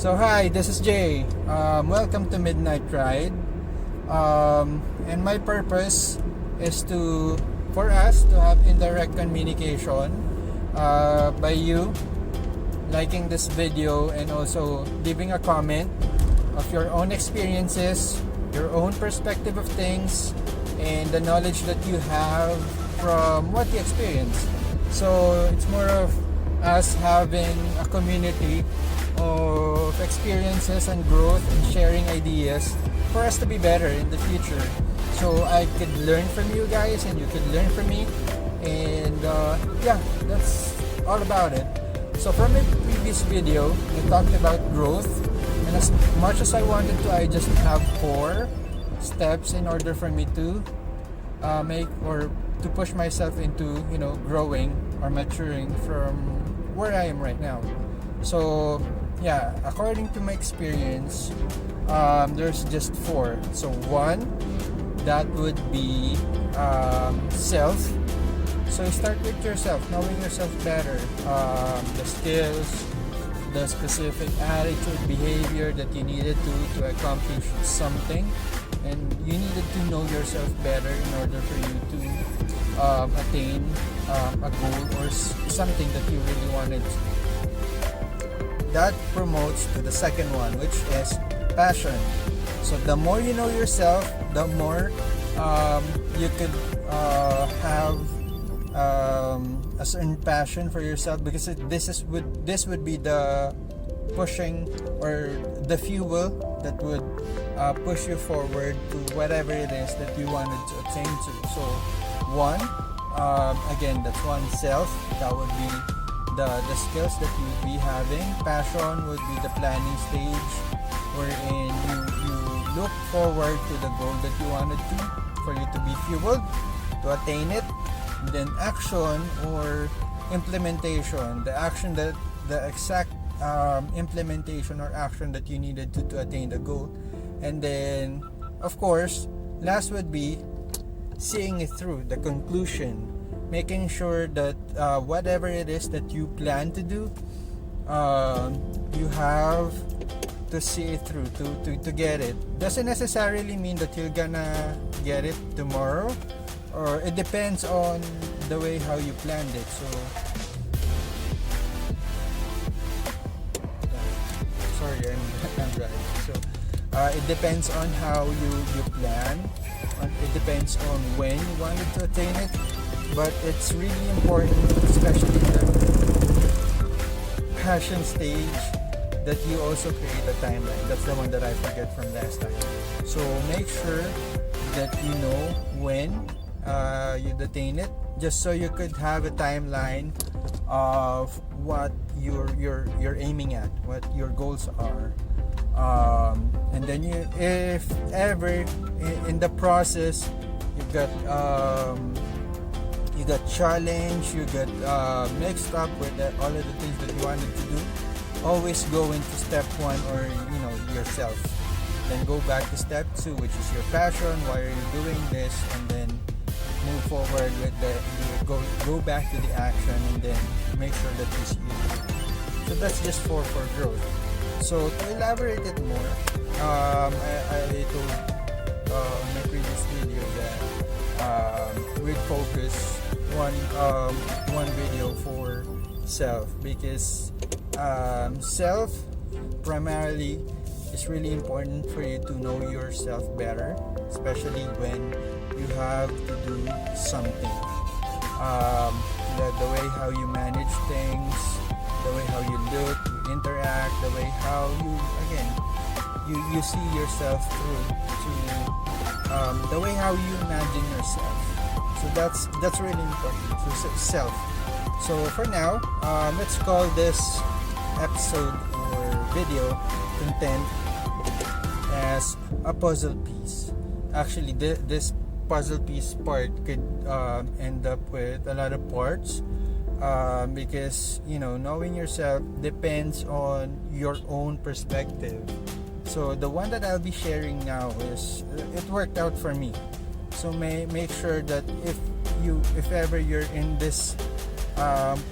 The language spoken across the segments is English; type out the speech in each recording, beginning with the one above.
So hi, this is Jay. Welcome to Midnight Ride. And my purpose is for us to have indirect communication by you liking this video and also leaving a comment of your own experiences, your own perspective of things, and the knowledge that you have from what you experience. So it's more of us having a community of experiences and growth and sharing ideas for us to be better in the future. So I could learn from you guys and you could learn from me, and that's all about it. So from my previous video, we talked about growth, and as much as I wanted to, I just have 4 steps in order for me to make or to push myself into growing or maturing from where I am right now. So yeah, according to my experience, there's just 4. So 1, that would be self. So you start with yourself, knowing yourself better, the skills, the specific attitude, behavior that you needed to accomplish something, and you needed to know yourself better in order for you to attain a goal or something that you really wanted. That promotes to the second one, which is passion. So the more you know yourself, the more you could have a certain passion for yourself, because this would be the pushing or the fuel that would push you forward to whatever it is that you wanted to attain to. So one, again, that's one, self. That would be the skills that you would be having. Passion would be the planning stage, wherein you look forward to the goal that you wanted for you to be fueled to attain it. And then action or implementation, the exact implementation or action that you needed to attain the goal. And then of course, last would be seeing it through, the conclusion, making sure that whatever it is that you plan to do, you have to see it through to get it. Doesn't necessarily mean that you're gonna get it tomorrow, or it depends on the way how you planned it. So sorry, I'm driving. So it depends on how you plan. It depends on when you wanted to attain it, but it's really important, especially in the passion stage, that you also create a timeline. That's the one that I forget from last time. So make sure that you know when you attain it, just so you could have a timeline of what you're aiming at, what your goals are. And then if ever in the process you got challenged, you got mixed up with all of the things that you wanted to do, always go into step 1, or yourself. Then go back to step 2, which is your passion. Why are you doing this? And then move forward with go back to the action, and then make sure that you see it. So that's just for growth. So to elaborate it more, I told in my previous video that we'd focus one video for self, because self primarily is really important for you to know yourself better, especially when you have to do something. The way how you manage things, the way how you look, you interact, the way how you see yourself through to the way how you imagine yourself. So that's really important. So self. So for now, let's call this episode or video content as a puzzle piece. Actually, this puzzle piece part could end up with a lot of parts, because knowing yourself depends on your own perspective. So the one that I'll be sharing now it worked out for me. So make sure that if ever you're in this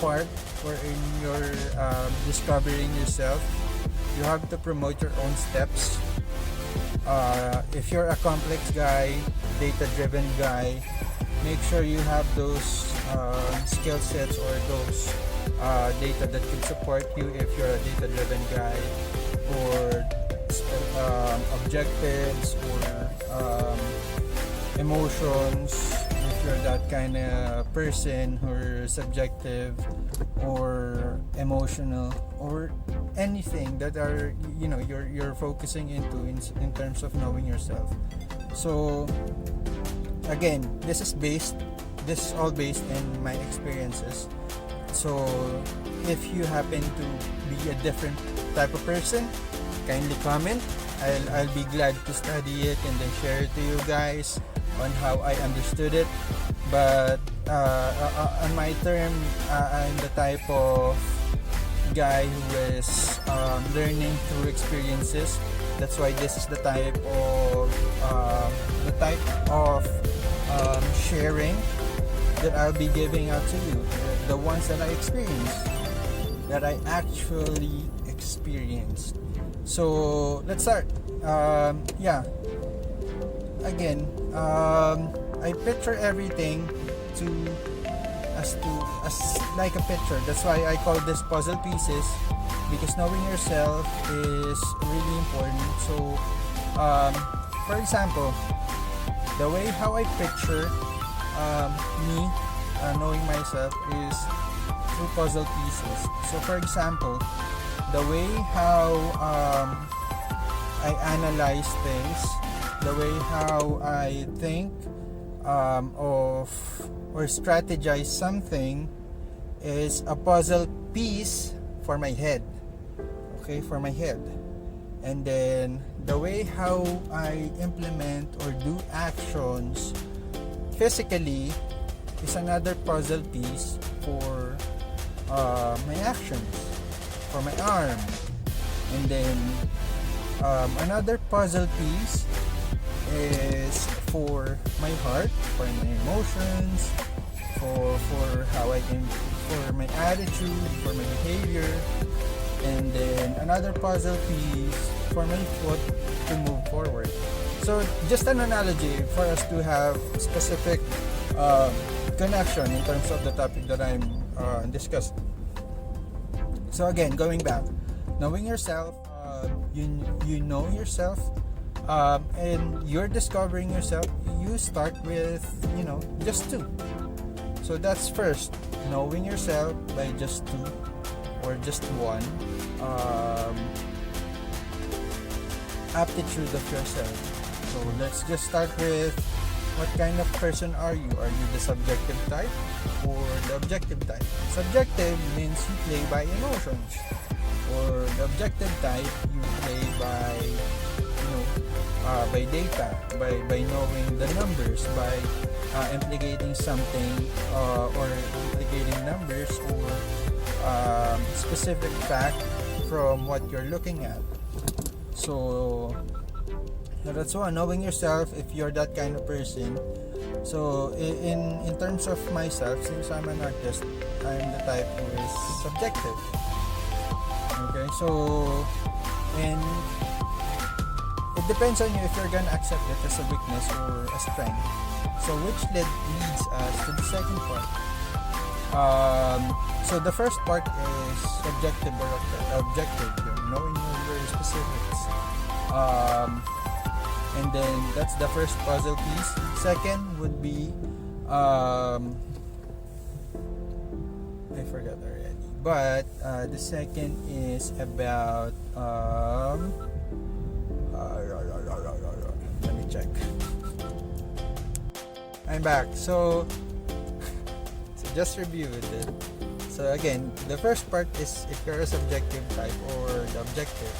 part wherein you're discovering yourself, you have to promote your own steps. If you're a complex guy, data-driven guy, make sure you have those skill sets or those data that could support you if you're a data-driven guy, or objectives or emotions if you're that kind of person who's subjective or emotional, or anything that are you're focusing into in terms of knowing yourself. So again, this is all based in my experiences. So if you happen to be a different type of person, kindly comment. I'll be glad to study it and then share it to you guys on how I understood it. But on my term, I'm the type of guy who is learning through experiences. That's why this is the type of sharing that I'll be giving out to you, the ones that I experienced, that I actually experienced. So let's start. Again, I picture everything as like a picture. That's why I call this puzzle pieces, because knowing yourself is really important. So for example, the way how I picture me knowing myself is through puzzle pieces. So for example, the way how I analyze things, the way how I think of or strategize something is a puzzle piece for my head. Okay, for my head. And then the way how I implement or do actions physically is another puzzle piece for my actions, for my arm. And then another puzzle piece is for my heart, for my emotions, for how I can, for my attitude, for my behavior. And then another puzzle piece for my foot to move forward. So just an analogy for us to have specific connection in terms of the topic that I'm discussing. So again, going back, knowing yourself, you know yourself, and you're discovering yourself. You start with just two. So that's first, knowing yourself by just two or just one aptitude of yourself. So let's just start with, what kind of person are you? Are you the subjective type or the objective type? Subjective means you play by emotions, or the objective type, you play by data, by knowing the numbers, by implicating something or implicating numbers or specific fact from what you're looking at. So that's one, knowing yourself, if you're that kind of person. So in terms of myself, since I'm an artist, I'm the type who is subjective. Okay, so and it depends on you if you're gonna accept it as a weakness or a strength. So which leads us to the second part. So the first part is subjective or objective, knowing your specifics. And then that's the first puzzle piece. Second would be I forgot already. But the second is about let me check. I'm back. So just review it. So again, the first part is if you're a subjective type or the objective.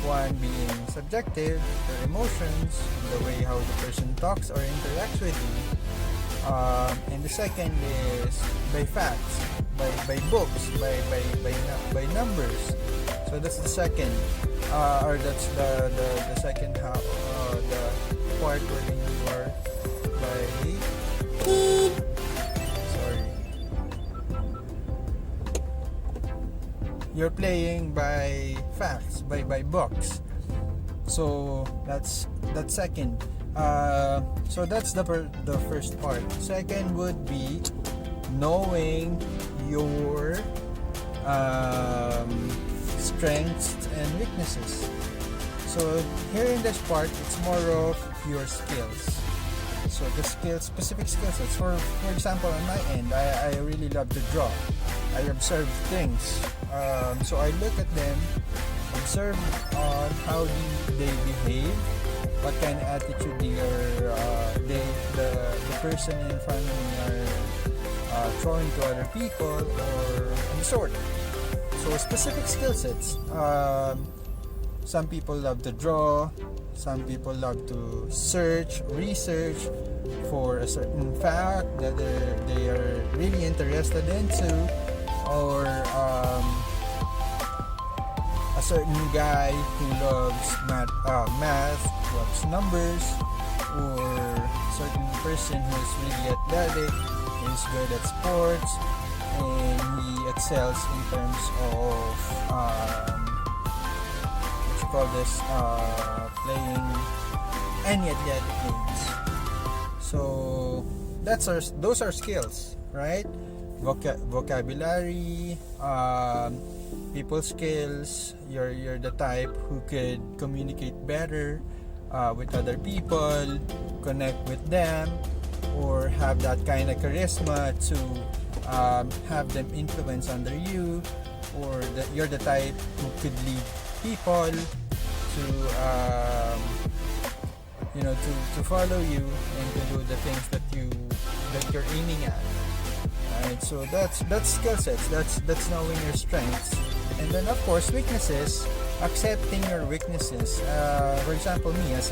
One being subjective, your emotions, the way how the person talks or interacts with you. And the second is by facts, by books, by numbers. So that's the second, or that's the second how the part where you are you're playing by facts, by books. So that's second. So that's the first part. Second would be knowing your strengths and weaknesses. So here in this part, it's more of your skills. So the specific skill sets. For example, on my end, I really love to draw. I observe things. So I look at them, observe on how they behave, what kind of attitude the person in front of me are throwing to other people, or any sort. So specific skill sets. Some people love to draw. Some people love to research for a certain fact that they are really interested into, or a certain guy who loves math, loves numbers, or a certain person who is really athletic, is good at sports, and he excels in terms of playing any athletic games. So those are skills, right? Vocabulary, people skills. You're the type who could communicate better with other people, connect with them, or have that kind of charisma to have them influence under you, or that you're the type who could lead people to follow you and to do the things that you're aiming at. Right? So that's skill sets. That's knowing your strengths, and then of course weaknesses. Accepting your weaknesses. For example, me as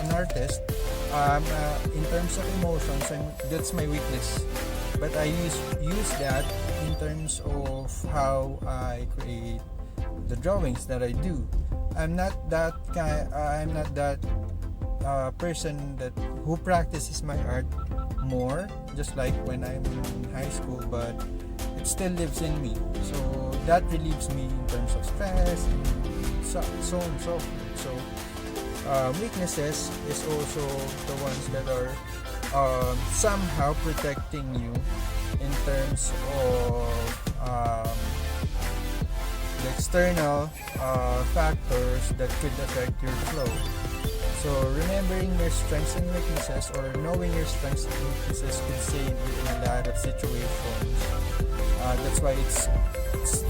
an artist, in terms of emotions, that's my weakness. But I use that in terms of how I create the drawings that I do. I'm not that person who practices my art more, just like when I'm in high school, but it still lives in me. So that relieves me in terms of stress and so on and so forth. So weaknesses is also the ones that are somehow protecting you in terms of the external factors that could affect your flow. So remembering your strengths and weaknesses, or knowing your strengths and weaknesses, could save you in a lot of situations. That's why it's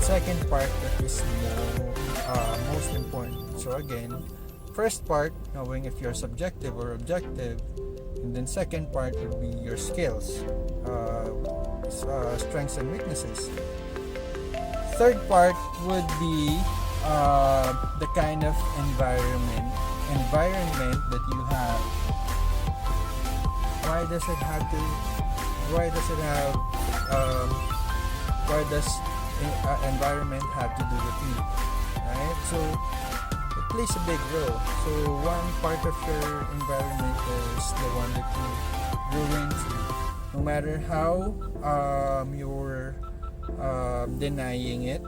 second part that is most important. So again, first part, knowing if you're subjective or objective, and then second part would be your skills, strengths and weaknesses. Third part would be the kind of environment that you have. Why does environment have to do with me, right? So it plays a big role. So one part of your environment is the one that you grow into. No matter how you're denying it,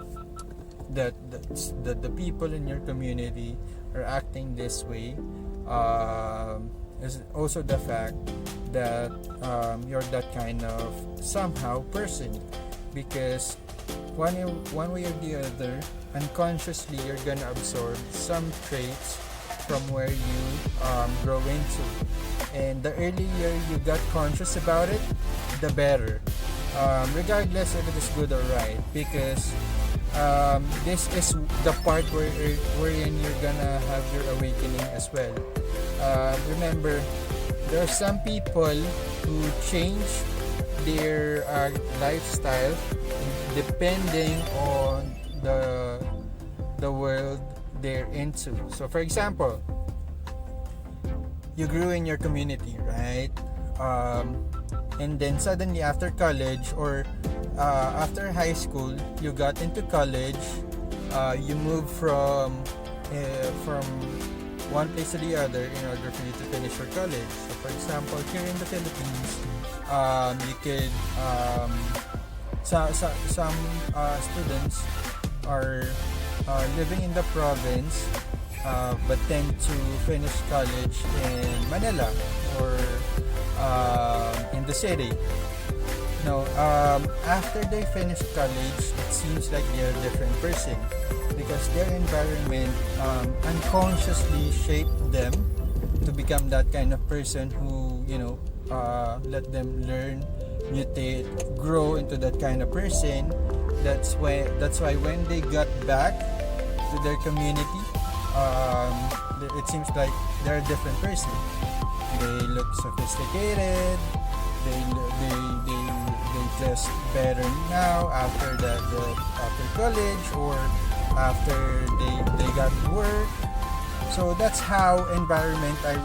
that the people in your community are acting this way, is also the fact that you're that kind of somehow person, because one way or the other, unconsciously you're gonna absorb some traits from where you grow into, and the earlier you got conscious about it, the better, regardless if it is good or right, because this is the part wherein you're gonna have your awakening as well. Remember, there are some people who change their lifestyle depending on the world they're into. So for example, you grew in your community, right? And then suddenly after college, or after high school, you got into college, you moved from one place to the other in order for you to finish your college. So for example, here in the Philippines, you could some students are living in the province but tend to finish college in Manila or in the city. After they finish college, it seems like they're a different person because their environment unconsciously shaped them to become that kind of person who let them learn, mutate, grow into that kind of person. That's why when they got back to their community, it seems like they're a different person. They look sophisticated. They dress better now after college or after they got work. So that's how environment are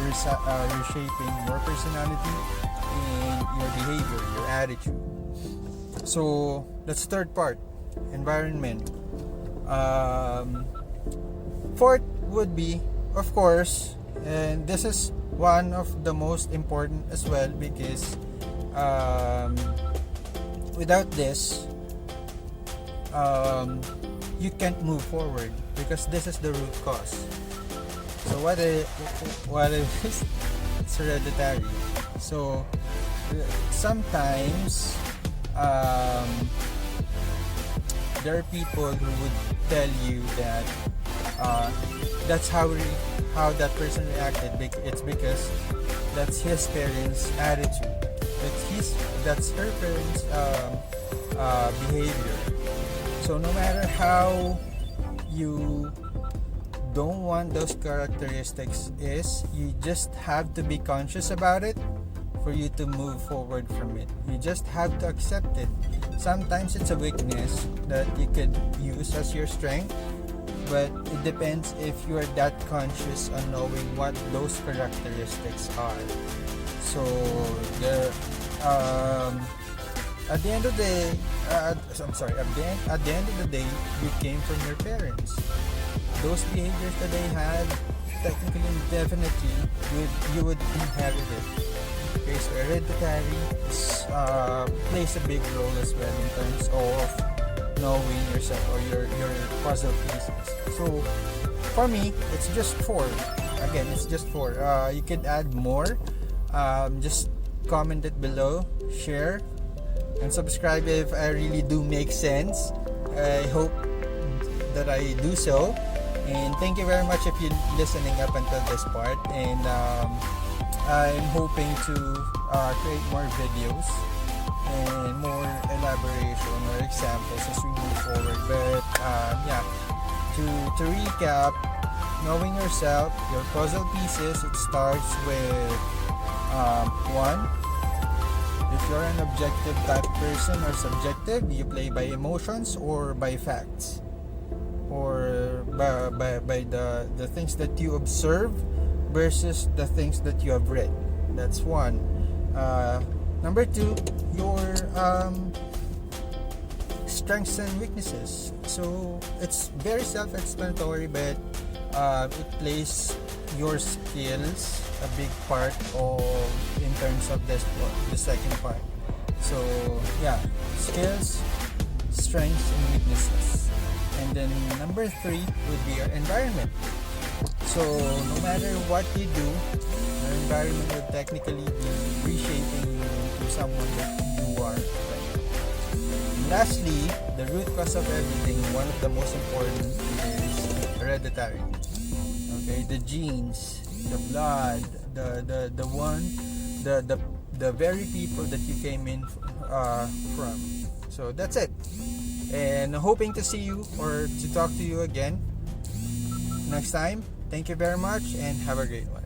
reshaping your personality and your behavior, your attitude. So that's the third part, environment. Fourth would be, of course, and this is one of the most important as well because without this you can't move forward because this is the root cause. So what is it's hereditary. So sometimes there are people who would tell you that that's how that person reacted. It's because that's his parents' attitude. That's her parents' behavior. So no matter how you don't want those characteristics you just have to be conscious about it for you to move forward from it. You just have to accept it. Sometimes it's a weakness that you could use as your strength, but it depends if you are that conscious on knowing what those characteristics are. So at the end of the day, at the end of the day, you came from your parents. Those behaviors that they had, technically, definitely, you would inherit it. Okay, so hereditary plays a big role as well in terms of knowing yourself or your puzzle pieces. So for me, it's just 4. Again, it's just 4. You could add more. Just comment it below, share, and subscribe if I really do make sense. I hope that I do so. And thank you very much if you're listening up until this part. And I'm hoping to create more videos and more elaboration or examples as we move forward. But to recap, knowing yourself, your puzzle pieces, it starts with 1. If you're an objective type person or subjective, you play by emotions or by facts, or by the things that you observe versus the things that you have read. That's 1. Number 2, your strengths and weaknesses. So it's very self-explanatory, but it plays your skills a big part of in terms of this one, the second part. So skills, strengths, and weaknesses. And then number 3 would be your environment. So no matter what you do, your environment would technically be reshaping you into someone that you are right now. And lastly, the root cause of everything, one of the most important, is hereditary. Okay, the genes, the blood, the very people that you came in from. So that's it. And hoping to see you or to talk to you again next time. Thank you very much and have a great one.